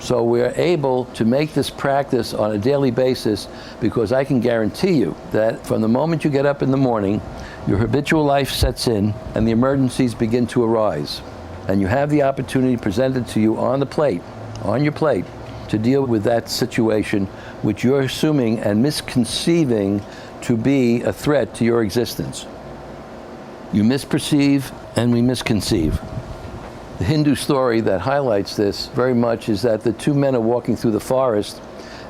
So we're able to make this practice on a daily basis, because I can guarantee you that from the moment you get up in the morning, your habitual life sets in and the emergencies begin to arise. And you have the opportunity presented to you on your plate, to deal with that situation which you're assuming and misconceiving to be a threat to your existence. You misperceive and we misconceive. The Hindu story that highlights this very much is that the two men are walking through the forest,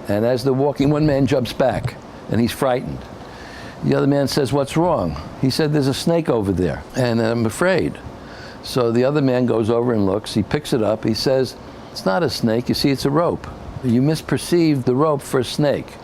and as they're walking, one man jumps back and he's frightened. The other man says, "What's wrong?" He said, "There's a snake over there and I'm afraid." So the other man goes over and looks, he picks it up, he says, "It's not a snake, you see, it's a rope. You misperceived the rope for a snake.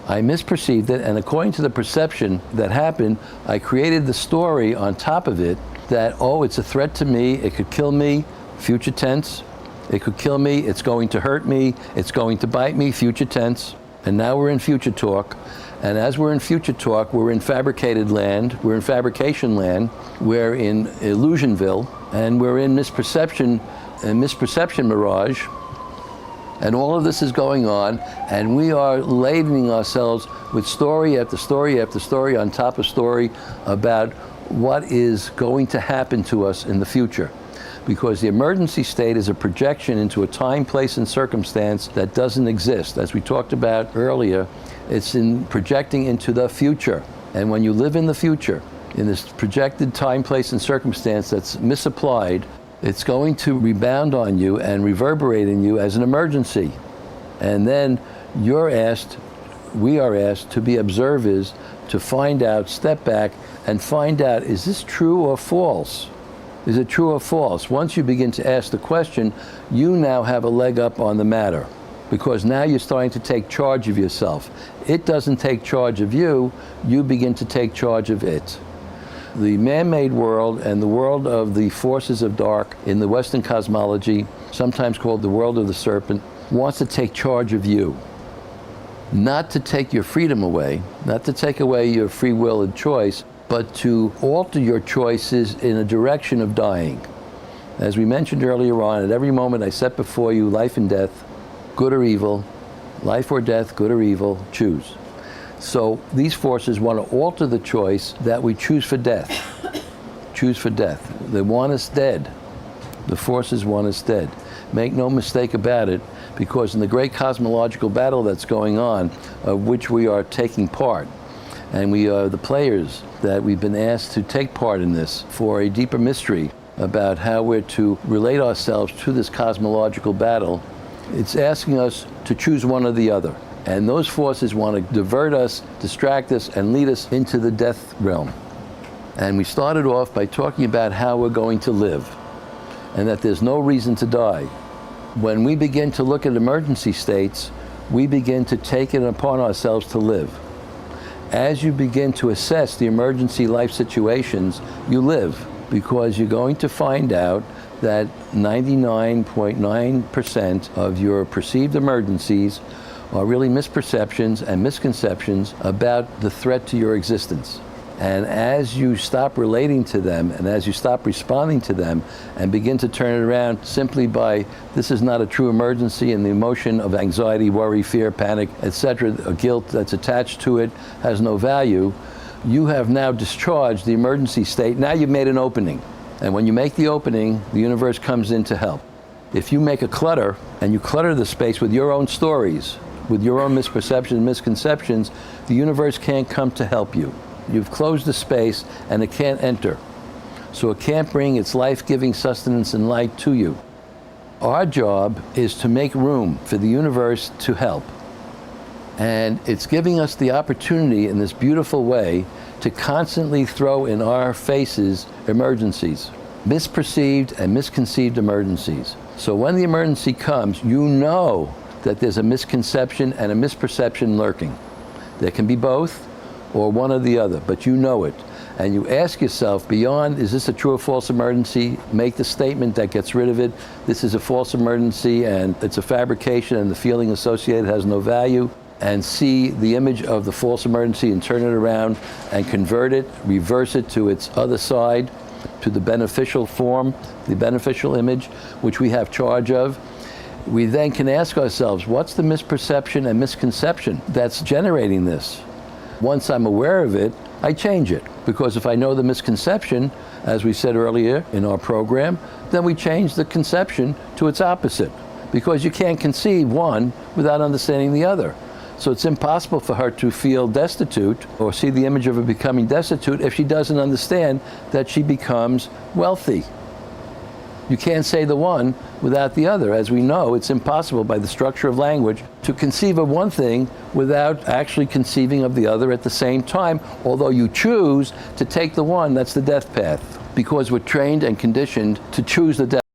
I misperceived it, and according to the perception that happened, I created the story on top of it that, oh, it's a threat to me, it could kill me, future tense. It could kill me, it's going to hurt me, it's going to bite me, future tense." And now we're in future talk. And as we're in future talk, we're in fabricated land, we're in fabrication land, we're in Illusionville, and we're in misperception and misperception mirage. And all of this is going on, and we are ladening ourselves with story after story after story on top of story about what is going to happen to us in the future. Because the emergency state is a projection into a time, place, and circumstance that doesn't exist. As we talked about earlier, it's in projecting into the future. And when you live in the future, in this projected time, place, and circumstance that's misapplied, it's going to rebound on you and reverberate in you as an emergency. And then we are asked to be observers, to find out, step back, and find out, is this true or false? Is it true or false? Once you begin to ask the question, you now have a leg up on the matter, because now you're starting to take charge of yourself. It doesn't take charge of you, you begin to take charge of it. The man-made world and the world of the forces of dark in the Western cosmology, sometimes called the world of the serpent, wants to take charge of you. Not to take your freedom away, not to take away your free will and choice, but to alter your choices in a direction of dying. As we mentioned earlier on, at every moment I set before you life and death, good or evil, life or death, good or evil, choose. So these forces want to alter the choice that we choose for death. Choose for death. They want us dead. The forces want us dead. Make no mistake about it, because in the great cosmological battle that's going on, of which we are taking part, and we are the players that we've been asked to take part in this for a deeper mystery about how we're to relate ourselves to this cosmological battle, it's asking us to choose one or the other. And those forces want to divert us, distract us, and lead us into the death realm. And we started off by talking about how we're going to live, and that there's no reason to die. When we begin to look at emergency states, we begin to take it upon ourselves to live. As you begin to assess the emergency life situations, you live, because you're going to find out that 99.9% of your perceived emergencies are really misperceptions and misconceptions about the threat to your existence. And as you stop relating to them, and as you stop responding to them, and begin to turn it around simply by, this is not a true emergency, and the emotion of anxiety, worry, fear, panic, etc., guilt that's attached to it has no value, you have now discharged the emergency state. Now you've made an opening. And when you make the opening, the universe comes in to help. If you make a clutter, and you clutter the space with your own stories, with your own misperceptions and misconceptions, the universe can't come to help you. You've closed the space and it can't enter. So it can't bring its life-giving sustenance and light to you. Our job is to make room for the universe to help. And it's giving us the opportunity in this beautiful way to constantly throw in our faces emergencies, misperceived and misconceived emergencies. So when the emergency comes, you know that there's a misconception and a misperception lurking. There can be both, or one or the other, but you know it. And you ask yourself, beyond, is this a true or false emergency? Make the statement that gets rid of it. This is a false emergency and it's a fabrication and the feeling associated has no value. And see the image of the false emergency and turn it around and convert it, reverse it to its other side, to the beneficial form, the beneficial image, which we have charge of. We then can ask ourselves, what's the misperception and misconception that's generating this? Once I'm aware of it, I change it. Because if I know the misconception, as we said earlier in our program, then we change the conception to its opposite. Because you can't conceive one without understanding the other. So it's impossible for her to feel destitute or see the image of her becoming destitute if she doesn't understand that she becomes wealthy. You can't say the one without the other. As we know, it's impossible by the structure of language to conceive of one thing without actually conceiving of the other at the same time, although you choose to take the one, that's the death path, because we're trained and conditioned to choose the death